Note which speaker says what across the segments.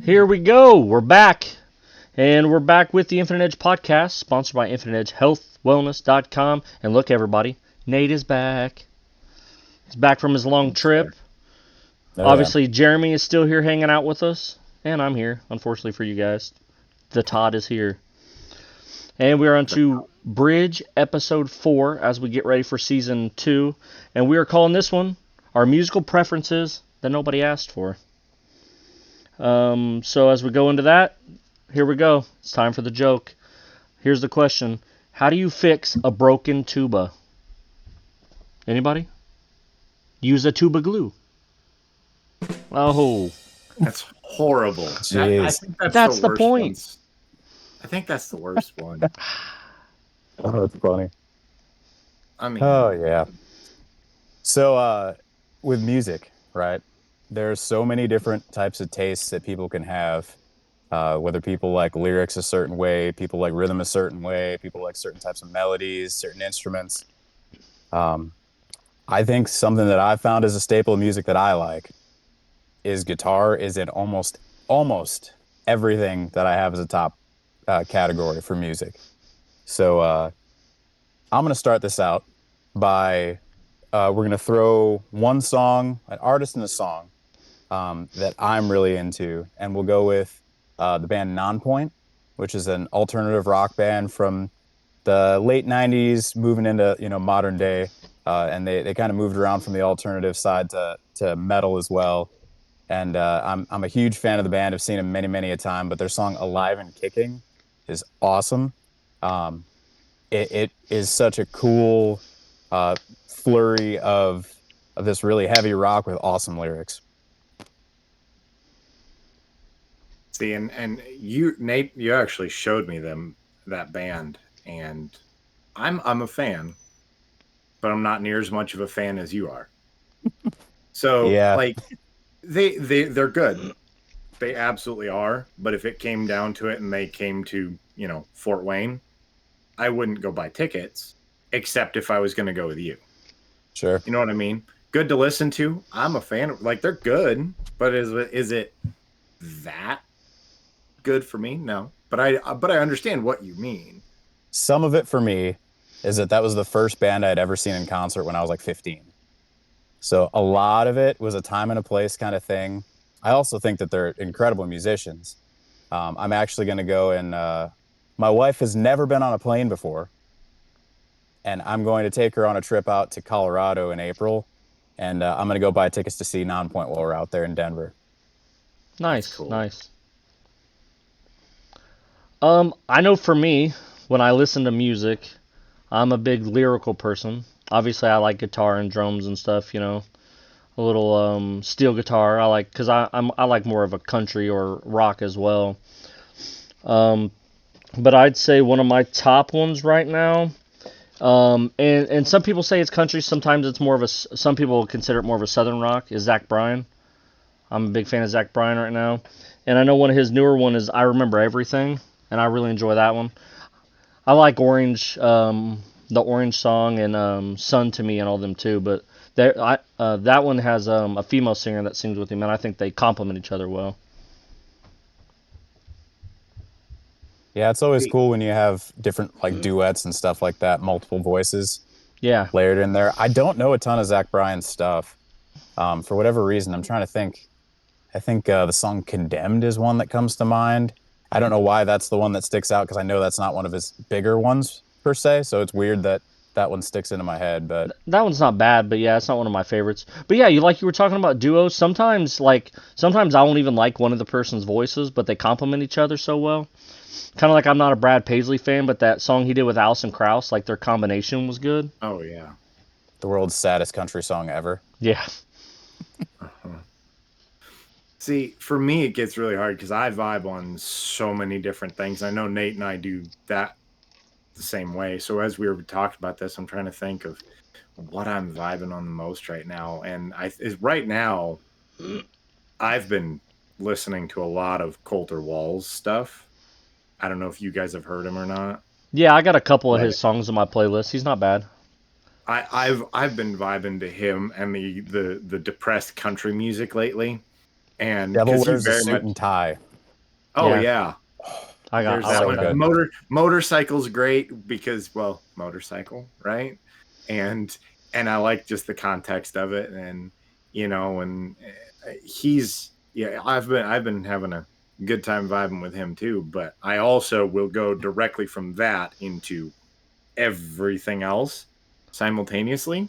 Speaker 1: Here we go. We're back. And we're back with the Infinite Edge podcast, sponsored by InfiniteEdgeHealthWellness.com. And look, everybody, Nate is back. He's back from his long trip. Obviously, Jeremy is still here hanging out with us. And I'm here, unfortunately for you guys. The Todd is here. And we are on to Bridge Episode 4 as we get ready for Season 2. And we are calling this one Our Musical Preferences That Nobody Asked For. So as we go into that, here we go. It's time for the joke. Here's the question. How do you fix a broken tuba? Anybody? Use a tuba glue. Oh.
Speaker 2: That's horrible. I think
Speaker 1: That's the
Speaker 2: worst
Speaker 1: point.
Speaker 2: ones. I think that's the worst one.
Speaker 3: Oh, that's funny.
Speaker 2: I mean,
Speaker 3: Oh, yeah. So, with music, right? There's so many different types of tastes that people can have. Whether people like lyrics a certain way, people like rhythm a certain way, people like certain types of melodies, certain instruments. I think something that I found as a staple of music that I like is guitar is in almost everything that I have as a top category for music. So I'm going to start this out by we're going to throw one song, an artist and a song that I'm really into, and we'll go with the band Nonpoint, which is an alternative rock band from the late 90s moving into modern day, and they kind of moved around from the alternative side to metal as well. And I'm a huge fan of the band. I've seen them many a time, but their song Alive and Kicking is awesome. It is such a cool flurry of this really heavy rock with awesome lyrics.
Speaker 2: see, and you, Nate, you actually showed me that band, and I'm a fan, but I'm not near as much of a fan as you are. So
Speaker 3: Yeah.
Speaker 2: like they're good. They absolutely are. But if it came down to it and they came to, Fort Wayne, I wouldn't go buy tickets, except if I was going to go with you.
Speaker 3: Sure.
Speaker 2: You know what I mean? Good to listen to. I'm a fan of, like, they're good, but is it that good for me? No. But I understand what you mean.
Speaker 3: Some of it for me is that was the first band I'd ever seen in concert when I was like 15. So a lot of it was a time and a place kind of thing. I also think that they're incredible musicians. I'm actually going to go and my wife has never been on a plane before, and I'm going to take her on a trip out to Colorado in April, and I'm going to go buy tickets to see Nonpoint while we're out there in Denver.
Speaker 1: Nice,
Speaker 2: cool.
Speaker 1: nice. I know for me, when I listen to music, I'm a big lyrical person. Obviously, I like guitar and drums and stuff, a little steel guitar. I like, because I like more of a country or rock as well. But I'd say one of my top ones right now, and some people say it's country. Sometimes it's more of some people consider it more of a southern rock, is Zach Bryan. I'm a big fan of Zach Bryan right now. And I know one of his newer one is I Remember Everything, and I really enjoy that one. I like Orange, the Orange song, and Sun to Me and all them too, but that one has a female singer that sings with him, and I think they complement each other well.
Speaker 3: Yeah, it's always cool when you have different like duets and stuff like that, multiple voices
Speaker 1: Yeah.
Speaker 3: layered in there. I don't know a ton of Zach Bryan's stuff. For whatever reason, I'm trying to think. I think the song Condemned is one that comes to mind. I don't know why that's the one that sticks out, because I know that's not one of his bigger ones per se. So it's weird that one sticks into my head. But
Speaker 1: That one's not bad, but yeah, it's not one of my favorites. But yeah, you were talking about duos. Sometimes I won't even like one of the person's voices, but they complement each other so well. Kind of like I'm not a Brad Paisley fan, but that song he did with Alison Krauss, like their combination was good.
Speaker 2: Oh yeah.
Speaker 3: the world's saddest country song ever.
Speaker 1: Yeah.
Speaker 2: See, for me, it gets really hard because I vibe on so many different things. I know Nate and I do that the same way. So as we were talking about this, I'm trying to think of what I'm vibing on the most right now. And right now, I've been listening to a lot of Coulter Wall's stuff. I don't know if you guys have heard him or not.
Speaker 1: Yeah, I got a couple of his songs on my playlist. He's not bad.
Speaker 2: I've been vibing to him and the depressed country music lately. And
Speaker 3: Devil
Speaker 2: because he
Speaker 3: Wears a
Speaker 2: very
Speaker 3: Suit
Speaker 2: much
Speaker 3: and Tie.
Speaker 2: Oh
Speaker 1: Yeah.
Speaker 2: yeah.
Speaker 1: I
Speaker 2: There's
Speaker 1: like
Speaker 2: that
Speaker 3: one.
Speaker 1: that.
Speaker 3: Good.
Speaker 2: Motorcycle's great because, well, motorcycle, right? And I like just the context of it, and he's yeah. I've been having a good time vibing with him too. But I also will go directly from that into everything else simultaneously.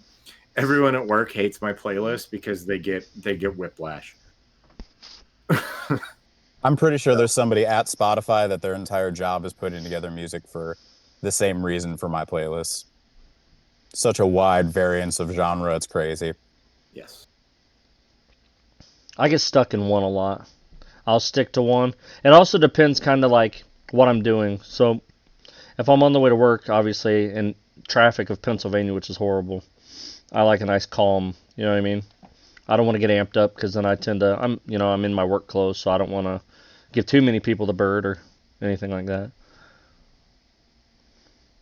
Speaker 2: Everyone at work hates my playlist because they get whiplash.
Speaker 3: I'm pretty sure there's somebody at Spotify that their entire job is putting together music for the same reason for my playlist. Such a wide variance of genre, it's crazy.
Speaker 2: Yes.
Speaker 1: I get stuck in one a lot. I'll stick to one. It also depends kind of like what I'm doing. So if I'm on the way to work, obviously, in traffic of Pennsylvania, which is horrible, I like a nice calm. You know what I mean? I don't want to get amped up because then I tend to. I'm in my work clothes, so I don't want to give too many people the bird or anything like that.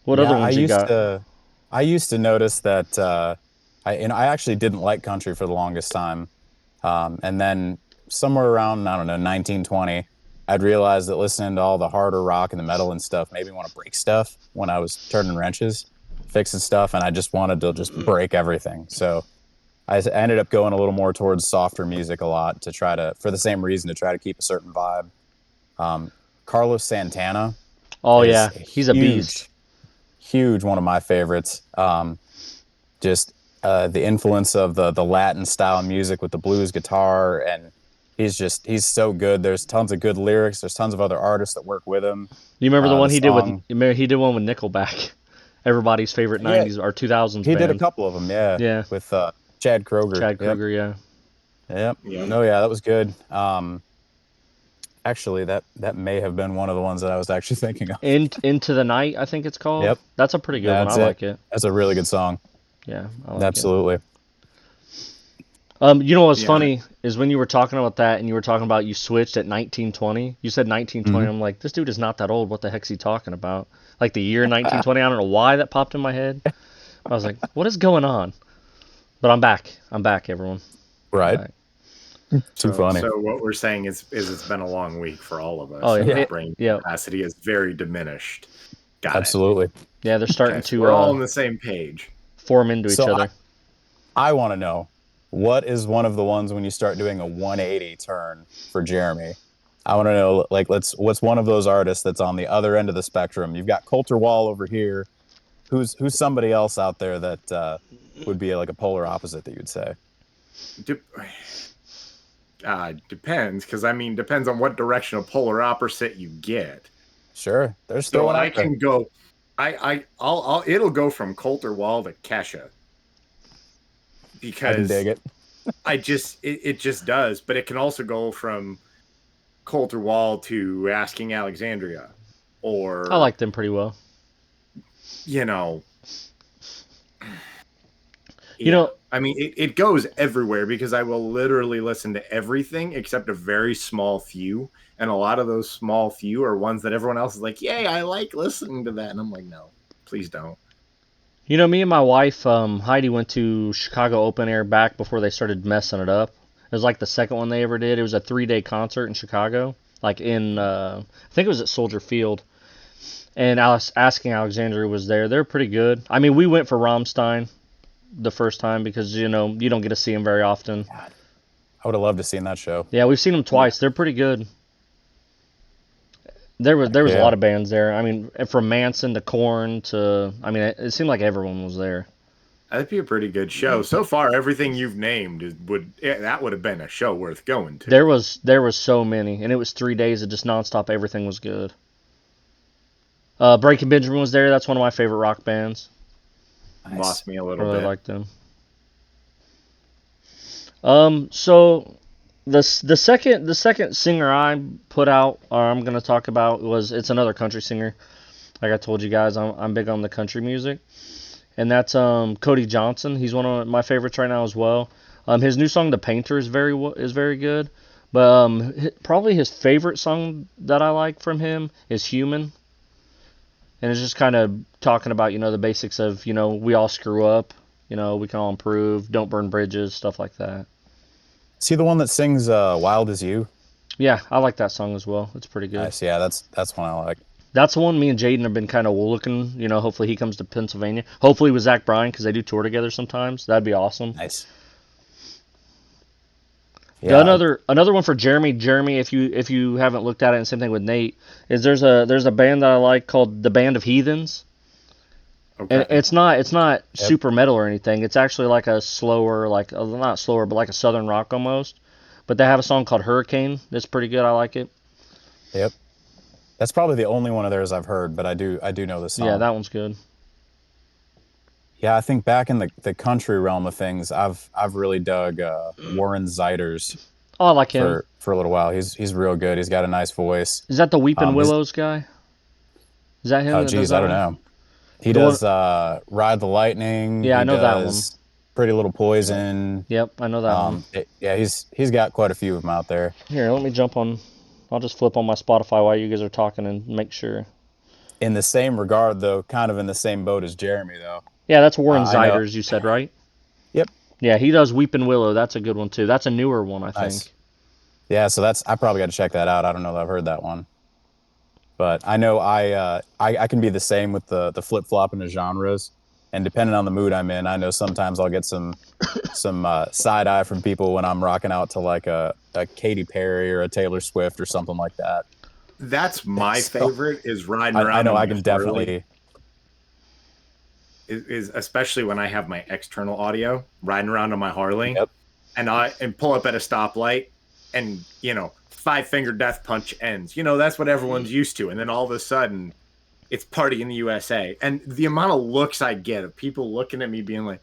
Speaker 1: What
Speaker 3: Yeah,
Speaker 1: other ones you got?
Speaker 3: I used to notice that I actually didn't like country for the longest time. And then somewhere around, I don't know, 1920, I'd realized that listening to all the harder rock and the metal and stuff made me want to break stuff when I was turning wrenches, fixing stuff, and I just wanted to just break everything. So I ended up going a little more towards softer music a lot to try to, for the same reason, to try to keep a certain vibe. Um, Carlos Santana
Speaker 1: Oh
Speaker 3: is
Speaker 1: yeah,
Speaker 3: a
Speaker 1: he's a beast.
Speaker 3: huge one of my favorites. Just the influence of the Latin style music with the blues guitar, and he's so good. There's tons of good lyrics. There's tons of other artists that work with him.
Speaker 1: You remember the one
Speaker 3: The
Speaker 1: he did with?
Speaker 3: song,
Speaker 1: You remember he did one with Nickelback, everybody's favorite
Speaker 3: yeah,
Speaker 1: '90s or 2000s
Speaker 3: he did a
Speaker 1: band.
Speaker 3: couple of them, yeah,
Speaker 1: Yeah,
Speaker 3: with Chad Kroger.
Speaker 1: Chad
Speaker 3: Yep,
Speaker 1: Kruger. Yeah.
Speaker 3: yep.
Speaker 2: Yeah.
Speaker 3: No, yeah, that was good. Actually, that may have been one of the ones that I was actually thinking of.
Speaker 1: Into the Night, I think it's called.
Speaker 3: Yep,
Speaker 1: That's a pretty good one. I
Speaker 3: that's it.
Speaker 1: like it.
Speaker 3: That's a really good song.
Speaker 1: Yeah, I like it.
Speaker 3: Absolutely.
Speaker 1: You know what's
Speaker 2: Yeah.
Speaker 1: funny is when you were talking about that and you were talking about you switched at 1920. You said 1920.
Speaker 3: Mhm.
Speaker 1: I'm like, this dude is not that old. What the heck's he talking about? Like the year 1920. I don't know why that popped in my head. I was like, what is going on? But I'm back. I'm back, everyone.
Speaker 3: Right.
Speaker 1: Back.
Speaker 3: Too funny.
Speaker 2: So what we're saying is it's been a long week for all of us.
Speaker 1: Oh, yeah.
Speaker 2: and our
Speaker 3: Yeah.
Speaker 2: brain
Speaker 1: Yeah.
Speaker 2: capacity is very diminished. Got
Speaker 3: Absolutely.
Speaker 1: Yeah, they're
Speaker 2: it.
Speaker 1: starting
Speaker 2: Okay, so we're all on the same page.
Speaker 1: form into each
Speaker 3: So
Speaker 1: other.
Speaker 3: I want to know, what is one of the ones when you start doing a 180 turn for Jeremy? I want to know, like, what's one of those artists that's on the other end of the spectrum? You've got Coulter Wall over here. Who's somebody else out there that would be like a polar opposite that you'd say?
Speaker 2: Depends, because depends on what direction of polar opposite you get.
Speaker 3: Sure, there's
Speaker 2: So
Speaker 3: throwing
Speaker 2: I
Speaker 3: out there.
Speaker 2: can go. I'll it'll go from Coulter Wall to Kesha
Speaker 3: I can
Speaker 2: because
Speaker 3: dig it.
Speaker 2: it just does. But it can also go from Coulter Wall to Asking Alexandria, or
Speaker 1: I like them pretty well.
Speaker 2: you know.
Speaker 1: You know,
Speaker 2: It goes everywhere because I will literally listen to everything except a very small few. And a lot of those small few are ones that everyone else is like, yay, I like listening to that. And I'm like, no, please don't.
Speaker 1: me and my wife, Heidi, went to Chicago Open Air back before they started messing it up. It was like the second one they ever did. It was a 3-day concert in Chicago, like I think it was at Soldier Field. And Asking Alexandria was there. They're pretty good. We went for Rammstein the first time because you don't get to see them very often.
Speaker 3: I would have loved to seen that show.
Speaker 1: Yeah, we've seen them twice. They're pretty good. There was a lot of bands there. From Manson to Korn to it seemed like everyone was there.
Speaker 2: That'd be a pretty good show. So far, everything you've named would have been a show worth going to.
Speaker 1: There was so many, and it was 3 days of just nonstop. Everything was good. Breaking Benjamin was there. That's one of my favorite rock bands.
Speaker 3: Nice.
Speaker 2: Lost me a
Speaker 1: I
Speaker 2: little
Speaker 1: really
Speaker 2: bit.
Speaker 1: like them. So the second singer I put out, or I'm gonna talk about, it's another country singer. Like I told you guys, I'm big on the country music, and that's Cody Johnson. He's one of my favorites right now as well. His new song, "The Painter," is very good. But probably his favorite song that I like from him is "Human." And it's just kind of talking about, the basics of, we all screw up, we can all improve, don't burn bridges, stuff like that.
Speaker 3: Is he the one that sings "Wild as You"?
Speaker 1: Yeah, I like that song as well. It's pretty good.
Speaker 3: Nice. Yeah, that's one I like.
Speaker 1: That's the one me and Jaden have been kind of looking. Hopefully he comes to Pennsylvania. Hopefully with Zach Bryan because they do tour together sometimes. That'd be awesome.
Speaker 3: Nice.
Speaker 1: Another one for Jeremy. Jeremy, if you haven't looked at it, and same thing with Nate, is there's a band that I like called the Band of Heathens.
Speaker 2: Okay.
Speaker 1: And it's not super metal or anything. It's actually like a slower, not slower, but like a southern rock almost. But they have a song called Hurricane. That's pretty good. I like it.
Speaker 3: Yep. That's probably the only one of theirs I've heard, but I do know the song.
Speaker 1: Yeah, that one's good.
Speaker 3: Yeah, I think back in the country realm of things, I've really dug Warren Zeiders
Speaker 1: Oh, I like him.
Speaker 3: for a little while. He's real good. He's got a nice voice.
Speaker 1: Is that the Weeping Willows guy? Is that him?
Speaker 3: Oh,
Speaker 1: that does
Speaker 3: geez,
Speaker 1: that
Speaker 3: I don't
Speaker 1: one?
Speaker 3: know. He
Speaker 1: The
Speaker 3: does Ride the Lightning.
Speaker 1: Yeah,
Speaker 3: He
Speaker 1: I know that
Speaker 3: does Pretty Little Poison.
Speaker 1: Yep, I know that one.
Speaker 3: Yeah, he's got quite a few of them out there.
Speaker 1: Here, let me jump on. I'll just flip on my Spotify while you guys are talking and make sure.
Speaker 3: In the same regard, though, kind of in the same boat as Jeremy, though.
Speaker 1: Yeah, that's Warren
Speaker 3: I know.
Speaker 1: Zeiders, you said, right?
Speaker 3: Yep.
Speaker 1: Yeah, he does Weeping Willow. That's a good one, too. That's a newer one, I
Speaker 3: Nice.
Speaker 1: think.
Speaker 3: Yeah, so I probably got to check that out. I don't know that I've heard that one. But I know I can be the same with the flip-flopping of genres. And depending on the mood I'm in, I know sometimes I'll get some side eye from people when I'm rocking out to like a Katy Perry or a Taylor Swift or something like that.
Speaker 2: That's my favorite is riding around.
Speaker 3: I know
Speaker 2: on
Speaker 3: I
Speaker 2: my
Speaker 3: can
Speaker 2: Harley.
Speaker 3: definitely.
Speaker 2: Is especially when I have my external audio riding around on my Harley,
Speaker 3: Yep.
Speaker 2: and pull up at a stoplight, and 5-finger death punch ends. That's what everyone's used to, and then all of a sudden, it's Party in the USA, and the amount of looks I get of people looking at me being like,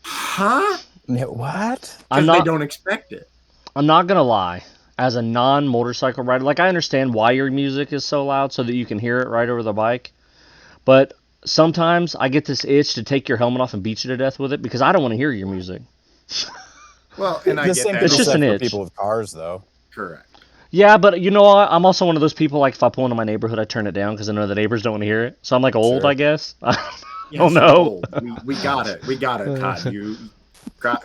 Speaker 2: "Huh?"
Speaker 3: What?
Speaker 1: I'm
Speaker 2: Because they
Speaker 1: not.
Speaker 2: don't expect it.
Speaker 1: I'm not gonna lie. As a non-motorcycle rider, like I understand why your music is so loud so that you can hear it right over the bike, but sometimes I get this itch to take your helmet off and beat you to death with it because I don't want to hear your music.
Speaker 2: Well, and I
Speaker 3: The
Speaker 2: get
Speaker 3: same
Speaker 2: that.
Speaker 3: thing
Speaker 1: It's just
Speaker 3: is
Speaker 1: an
Speaker 3: said for
Speaker 1: itch.
Speaker 3: people with cars, though.
Speaker 2: Correct.
Speaker 1: Yeah, but you know what? I'm also one of those people, like, if I pull into my neighborhood, I turn it down because I know the neighbors don't want to hear it. So I'm, like, old,
Speaker 3: Sure.
Speaker 1: I guess. I
Speaker 2: Yes,
Speaker 1: don't know.
Speaker 2: We got it. We got it, Todd.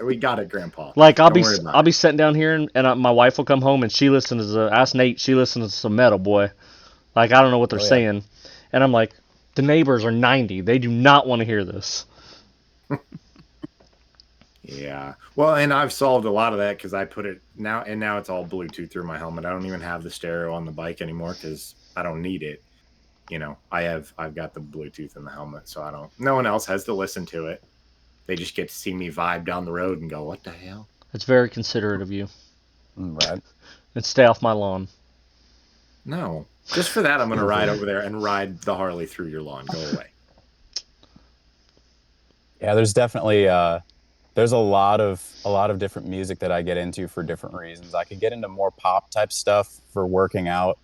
Speaker 2: We got it, Grandpa.
Speaker 1: Like, I'll
Speaker 2: Don't
Speaker 1: be
Speaker 2: worry about
Speaker 1: I'll
Speaker 2: it.
Speaker 1: be sitting down here, and my wife will come home, and she listens to, ask Nate, she listens to some metal, boy. Like, I don't know what they're
Speaker 3: Oh, yeah.
Speaker 1: saying. And I'm like, the neighbors are 90. They do not want to hear this.
Speaker 2: Yeah. Well, and I've solved a lot of that because I put it now it's all Bluetooth through my helmet. I don't even have the stereo on the bike anymore because I don't need it. I've got the Bluetooth in the helmet, so no one else has to listen to it. They just get to see me vibe down the road and go, "What the hell?"
Speaker 1: It's very considerate of you.
Speaker 3: Right.
Speaker 1: And stay off my lawn.
Speaker 2: No. Just for that, I'm going to ride over there and ride the Harley through your lawn. Go away.
Speaker 3: Yeah, there's definitely there's a lot of different music that I get into for different reasons. I could get into more pop type stuff for working out,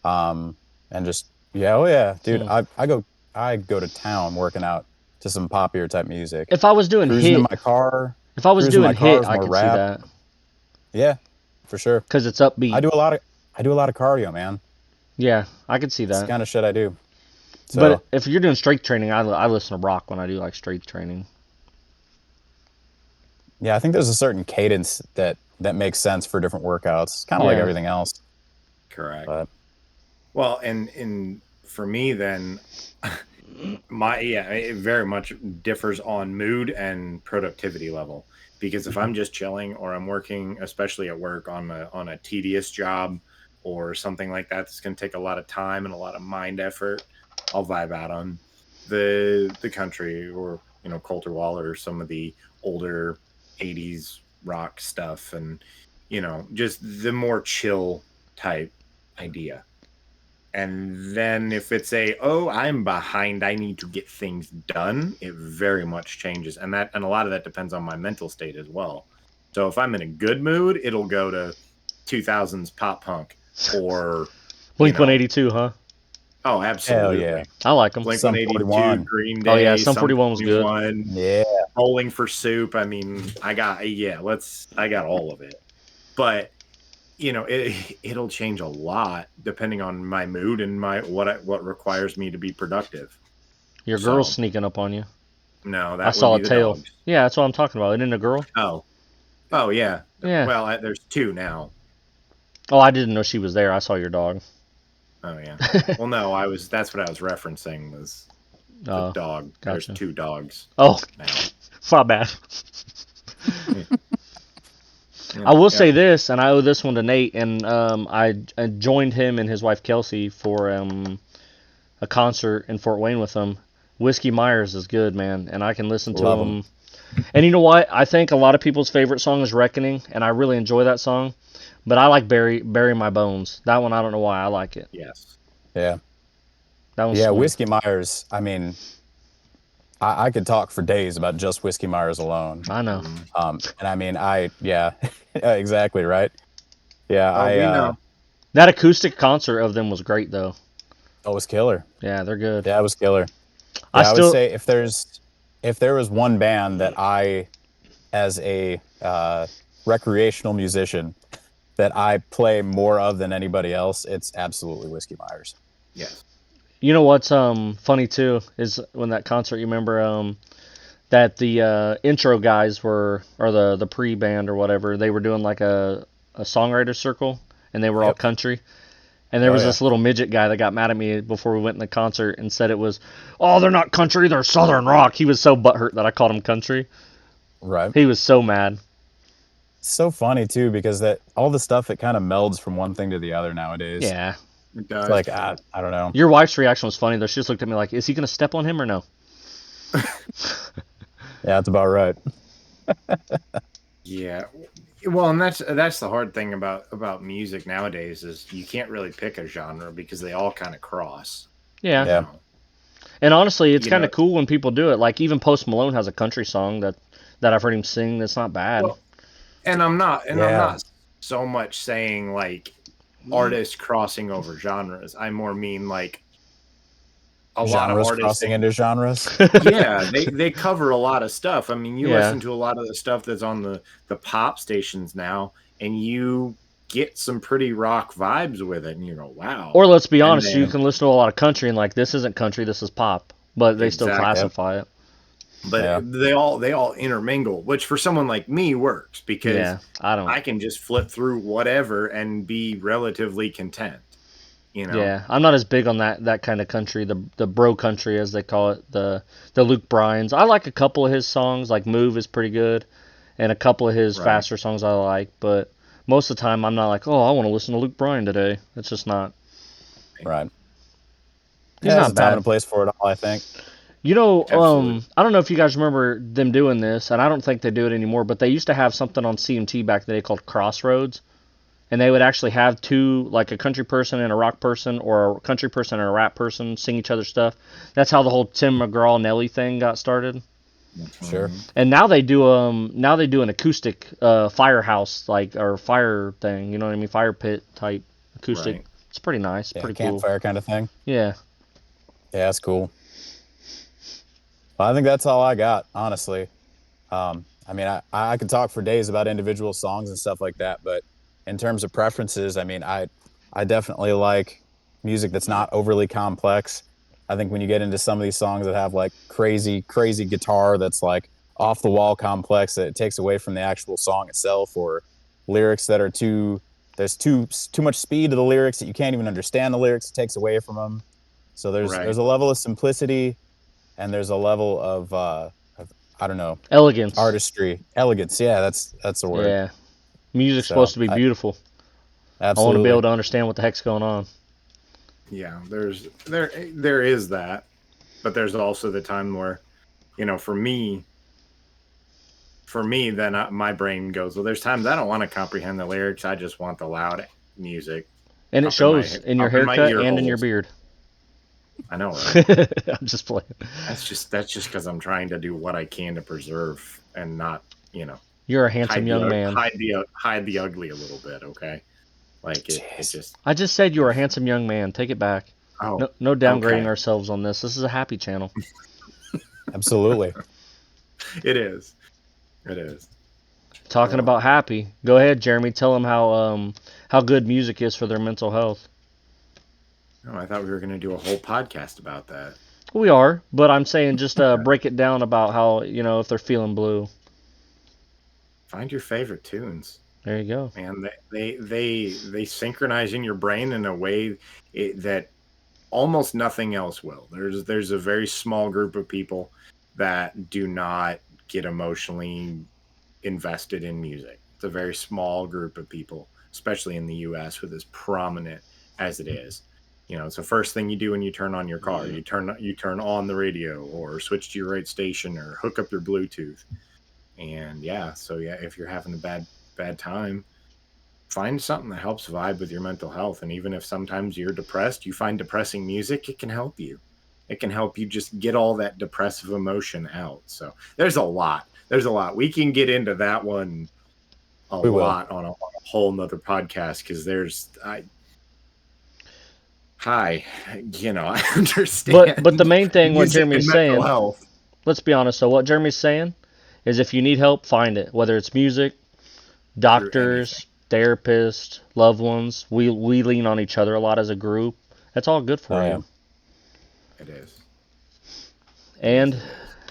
Speaker 3: and just dude. I go to town working out to some poppier type music.
Speaker 1: If I was doing
Speaker 3: Cruising in
Speaker 1: hit,
Speaker 3: my car.
Speaker 1: if I was
Speaker 3: cruising
Speaker 1: doing
Speaker 3: my car
Speaker 1: hit,
Speaker 3: is
Speaker 1: I
Speaker 3: more
Speaker 1: could see
Speaker 3: rap.
Speaker 1: that
Speaker 3: Yeah, for sure.
Speaker 1: because it's upbeat.
Speaker 3: I do a lot of cardio, man.
Speaker 1: Yeah, I could see
Speaker 3: It's the
Speaker 1: that.
Speaker 3: kind of shit I do. So,
Speaker 1: But if you're doing strength training, I listen to rock when I do like strength training.
Speaker 3: yeah, I think there's a certain cadence that makes sense for different workouts. Kind of like
Speaker 1: Yeah.
Speaker 3: everything else.
Speaker 2: Correct.
Speaker 3: But
Speaker 2: Well, and for me then, it very much differs on mood and productivity level. Because if I'm just chilling or I'm working, especially at work on a tedious job or something like that, that's going to take a lot of time and a lot of mind effort, I'll vibe out on the country or Coulter Wall or some of the older 80s rock stuff, and just the more chill type idea. And then if it's I'm behind, I need to get things done, it very much changes. And a lot of that depends on my mental state as well. So if I'm in a good mood, it'll go to 2000s pop punk or
Speaker 1: Blink
Speaker 2: You know.
Speaker 1: 182, huh?
Speaker 2: oh, absolutely.
Speaker 3: yeah.
Speaker 1: I like them.
Speaker 2: Blink
Speaker 3: Sum
Speaker 2: 182,
Speaker 3: 41.
Speaker 2: Green Day.
Speaker 1: Oh, yeah, Sum 41 was good.
Speaker 2: 41,
Speaker 3: yeah,
Speaker 2: Bowling for Soup. I mean, I got all of it. But it'll change a lot depending on my mood and what requires me to be productive.
Speaker 1: Your
Speaker 2: So-
Speaker 1: girl's sneaking up on you.
Speaker 2: No, that
Speaker 1: I saw
Speaker 2: would
Speaker 1: a
Speaker 2: be the
Speaker 1: tail.
Speaker 2: dogs.
Speaker 1: Yeah, that's what I'm talking about. Isn't it a girl?
Speaker 2: Oh yeah.
Speaker 1: Yeah.
Speaker 2: Well, there's two now.
Speaker 1: Oh, I didn't know she was there. I saw your dog.
Speaker 2: Oh yeah. Well, no, that's what I was referencing was the
Speaker 1: Oh,
Speaker 2: dog.
Speaker 1: gotcha.
Speaker 2: There's 2 dogs
Speaker 1: Oh,
Speaker 2: now.
Speaker 1: my bad.
Speaker 2: Yeah,
Speaker 1: I will
Speaker 2: yeah.
Speaker 1: say this, and I owe this one to Nate, and I joined him and his wife Kelsey for a concert in Fort Wayne with them. Whiskey Myers is good, man, and I can listen to
Speaker 3: Love
Speaker 1: him. And you know what? I think a lot of people's favorite song is Reckoning, and I really enjoy that song. But I like Bury My Bones. That one, I don't know why I like it.
Speaker 2: Yes.
Speaker 3: Yeah.
Speaker 1: That one's
Speaker 3: Yeah,
Speaker 1: sweet.
Speaker 3: Whiskey Myers, I mean, I could talk for days about just Whiskey Myers alone.
Speaker 1: I know.
Speaker 3: And I mean, yeah, exactly, right? Yeah,
Speaker 2: Oh, we know.
Speaker 1: That acoustic concert of them was great, though.
Speaker 3: it was killer.
Speaker 1: Yeah, they're good.
Speaker 3: Yeah, it was killer.
Speaker 1: I
Speaker 3: Yeah, I would
Speaker 1: still,
Speaker 3: say if there was one band that as a recreational musician, that I play more of than anybody else, it's absolutely Whiskey Myers.
Speaker 2: Yes.
Speaker 1: you know what's funny too is when that concert. You remember that the intro guys were, or the pre-band or whatever, they were doing like a songwriter circle, and they were all
Speaker 3: Yep.
Speaker 1: country. And there
Speaker 3: Oh,
Speaker 1: was
Speaker 3: yeah.
Speaker 1: this little midget guy that got mad at me before we went in the concert and said it was, oh, they're not country, they're southern rock. He was so butthurt that I called him country.
Speaker 3: Right.
Speaker 1: He was so mad.
Speaker 3: It's so funny too because that all the stuff that kind of melds from one thing to the other nowadays.
Speaker 1: Yeah.
Speaker 2: It does.
Speaker 3: It's like I don't know.
Speaker 1: Your wife's reaction was funny though. She just looked at me like, is he gonna step on him or no?
Speaker 3: Yeah, that's about right.
Speaker 2: Yeah. Well, and that's the hard thing about music nowadays is you can't really pick a genre because they all kind of cross.
Speaker 1: Yeah.
Speaker 3: Yeah.
Speaker 1: And honestly, it's
Speaker 2: You
Speaker 1: kind of
Speaker 2: know-
Speaker 1: cool when people do it. Like even Post Malone has a country song that I've heard him sing. That's not bad.
Speaker 2: Well, And I'm not
Speaker 3: Yeah.
Speaker 2: so much saying like artists crossing over genres. I more mean like a lot of
Speaker 3: Genres
Speaker 2: artists.
Speaker 3: crossing into genres.
Speaker 2: Yeah, they cover a lot of stuff. I mean, you
Speaker 1: Yeah.
Speaker 2: listen to a lot of the stuff that's on the pop stations now, and you get some pretty rock vibes with it, and you go, wow.
Speaker 1: Or let's be
Speaker 2: And
Speaker 1: honest, you
Speaker 2: then-
Speaker 1: can listen to a lot of country and like this isn't country, this is pop, but they still
Speaker 2: Exactly.
Speaker 1: classify it.
Speaker 2: But
Speaker 3: Yeah.
Speaker 2: they all intermingle, which for someone like me works because
Speaker 1: Yeah, I don't.
Speaker 2: I can just flip through whatever and be relatively content. You know.
Speaker 1: Yeah, I'm not as big on that kind of country, the bro country as they call it, the Luke Bryan's. I like a couple of his songs, like Move is pretty good, and a couple of his
Speaker 2: Right.
Speaker 1: faster songs I like, but most of the time I'm not like, oh, I want to listen to Luke Bryan today. It's just not.
Speaker 3: Right.
Speaker 1: He's
Speaker 3: Yeah,
Speaker 1: not
Speaker 3: there's a time
Speaker 1: bad.
Speaker 3: and a place for it all, I think.
Speaker 1: You know,
Speaker 2: Absolutely.
Speaker 1: I don't know if you guys remember them doing this, and I don't think they do it anymore, but they used to have something on CMT back in the day called Crossroads, and they would actually have two, like a country person and a rock person, or a country person and a rap person sing each other's stuff. That's how the whole Tim McGraw Nelly thing got started.
Speaker 3: Sure.
Speaker 1: And now they do an acoustic firehouse like or fire thing, you know what I mean, fire pit type acoustic.
Speaker 2: Right.
Speaker 1: It's pretty nice,
Speaker 3: Yeah,
Speaker 1: pretty cool.
Speaker 3: campfire kind of thing.
Speaker 1: Yeah.
Speaker 3: Yeah, that's cool. Well, I think that's all I got, honestly. I mean, I could talk for days about individual songs and stuff like that, but in terms of preferences, I mean, I definitely like music that's not overly complex. I think when you get into some of these songs that have like crazy guitar that's like off the wall complex, that it takes away from the actual song itself, or lyrics that are there's too much speed to the lyrics that you can't even understand the lyrics, it takes away from them. So there's
Speaker 2: Right.
Speaker 3: a level of simplicity, and there's a level of I don't know,
Speaker 1: Elegance.
Speaker 3: artistry, elegance. Yeah, that's the word.
Speaker 1: Yeah. Music's
Speaker 3: So,
Speaker 1: supposed to be beautiful. I
Speaker 3: Absolutely.
Speaker 1: want to be able to understand what the heck's going on.
Speaker 2: Yeah, there is that, but there's also the time where, you know, for me, then my brain goes, well, there's times I don't want to comprehend the lyrics. I just want the loud music.
Speaker 1: And it
Speaker 2: Up in
Speaker 1: shows
Speaker 2: my-
Speaker 1: in your
Speaker 2: up in my
Speaker 1: haircut
Speaker 2: ear
Speaker 1: and in your
Speaker 2: holes.
Speaker 1: beard.
Speaker 2: I know, right?
Speaker 1: I'm just playing.
Speaker 2: that's just because I'm trying to do what I can to preserve and not, you know,
Speaker 1: You're a handsome young man.
Speaker 2: hide the ugly a little bit. Okay, like it
Speaker 3: Jeez.
Speaker 2: just.
Speaker 1: I just said you were a handsome young man. Take it back.
Speaker 2: Oh,
Speaker 1: No downgrading
Speaker 2: okay.
Speaker 1: ourselves on this. This is a happy channel.
Speaker 3: Absolutely.
Speaker 2: It is. It is.
Speaker 1: Talking about happy. Go ahead, Jeremy. Tell them how good music is for their mental health.
Speaker 2: Oh, I thought we were going to do a whole podcast about that.
Speaker 1: We are, but I'm saying just break it down about how, you know, if they're feeling blue.
Speaker 2: Find your favorite tunes.
Speaker 1: There you go.
Speaker 2: And they synchronize in your brain in a way that almost nothing else will. There's a very small group of people that do not get emotionally invested in music. It's a very small group of people, especially in the US with as prominent as it is. It's the first thing you do when you turn on your car. You turn on the radio or switch to your right station or hook up your Bluetooth. And if you're having a bad time, find something that helps vibe with your mental health. And even if sometimes you're depressed, you find depressing music, it can help you. It can help you just get all that depressive emotion out. So there's a lot. We can get into that one a lot on a whole nother podcast, because I understand.
Speaker 1: But the main thing what Jeremy's saying,
Speaker 2: health.
Speaker 1: Let's be honest though, what Jeremy's saying is if you need help, find it. Whether it's music, doctors, therapists, loved ones, we lean on each other a lot as a group. That's all good for you.
Speaker 2: It is.
Speaker 1: And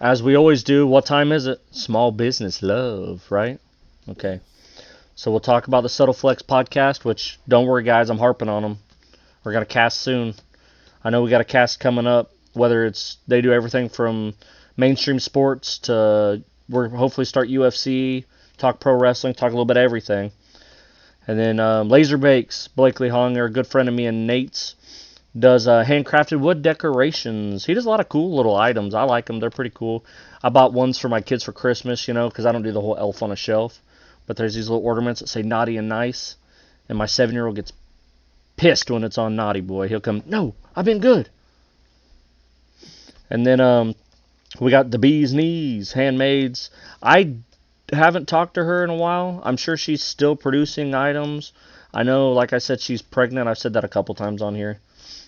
Speaker 1: as we always do, what time is it? Small business love, right? Okay. So we'll talk about the Subtle Flex podcast, which, don't worry guys, I'm harping on them. We're going to cast soon. I know we got a cast coming up, whether they do everything from mainstream sports to we're hopefully start UFC, talk pro wrestling, talk a little bit of everything. And then Laser Bakes, Blakely Honger, a good friend of me and Nate's, does handcrafted wood decorations. He does a lot of cool little items. I like them. They're pretty cool. I bought ones for my kids for Christmas, because I don't do the whole elf on a shelf. But there's these little ornaments that say naughty and nice. And my 7-year-old gets pissed when it's on naughty boy. He'll come, no, I've been good. And then we got the Bee's Knees, handmades. I haven't talked to her in a while. I'm sure she's still producing items. I know, like I said, she's pregnant. I've said that a couple times on here.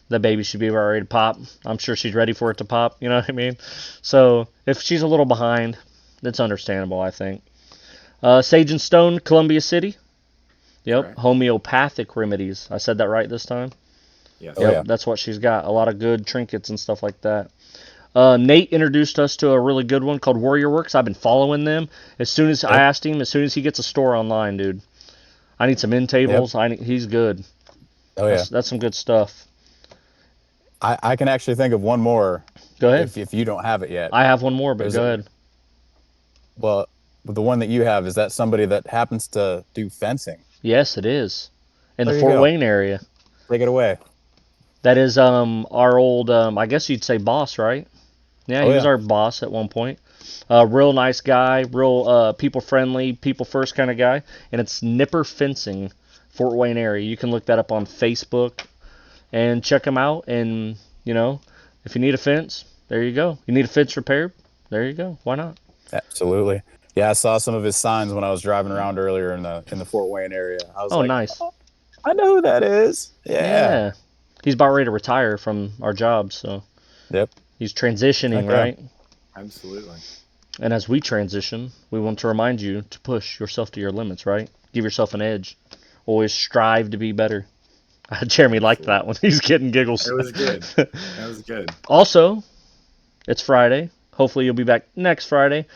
Speaker 1: The baby should be about ready to pop. I'm sure she's ready for it to pop. You know what I mean? So if she's a little behind, that's understandable, I think. Sage and Stone, Columbia City. Yep, right. Homeopathic remedies. I said that right this time?
Speaker 2: Yes.
Speaker 1: Yep, that's what she's got. A lot of good trinkets and stuff like that. Nate introduced us to a really good one called Warrior Works. I've been following them. I asked him, as soon as he gets a store online, dude, I need some end tables. Yep. He's good.
Speaker 3: Oh, yeah.
Speaker 1: That's some good stuff.
Speaker 3: I can actually think of one more.
Speaker 1: Go ahead.
Speaker 3: If you don't have it yet.
Speaker 1: I have one more, but go ahead.
Speaker 3: Well, the one that you have, is that somebody that happens to do fencing?
Speaker 1: Yes, it is. In the Fort Wayne area.
Speaker 3: Take it away.
Speaker 1: That is our old, I guess you'd say boss, right? Yeah, he was our boss at one point. Real nice guy, real people-friendly, people-first kind of guy. And it's Nipper Fencing, Fort Wayne area. You can look that up on Facebook and check him out. And, if you need a fence, there you go. You need a fence repaired, there you go. Why not?
Speaker 3: Absolutely. Yeah, I saw some of his signs when I was driving around earlier in the Fort Wayne area. I was
Speaker 1: nice.
Speaker 3: Oh, I know who that is. Yeah.
Speaker 1: He's about ready to retire from our job, so.
Speaker 3: Yep.
Speaker 1: He's transitioning, right?
Speaker 2: Absolutely.
Speaker 1: And as we transition, we want to remind you to push yourself to your limits, right? Give yourself an edge. Always strive to be better. Jeremy liked that one. He's getting giggles.
Speaker 2: It was good. That was good.
Speaker 1: Also, it's Friday. Hopefully you'll be back next Friday.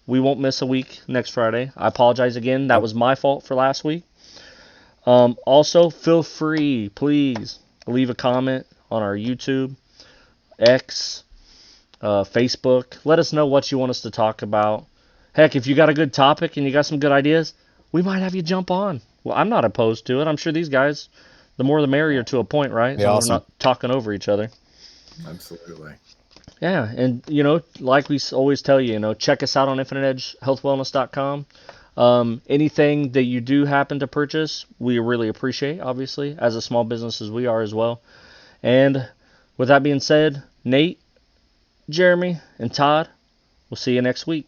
Speaker 1: We won't miss a week next Friday. I apologize again. That was my fault for last week. Also, feel free, please, leave a comment on our YouTube, X, Facebook. Let us know what you want us to talk about. Heck, if you got a good topic and you got some good ideas, we might have you jump on. Well, I'm not opposed to it. I'm sure these guys, the more the merrier to a point, right?
Speaker 3: Yeah,
Speaker 1: so
Speaker 3: awesome.
Speaker 1: We're not talking over each other.
Speaker 2: Absolutely.
Speaker 1: Yeah, and, like we always tell you, check us out on infiniteedgehealthwellness.com. Anything that you do happen to purchase, we really appreciate, obviously, as a small business as we are as well. And with that being said, Nate, Jeremy, and Todd, we'll see you next week.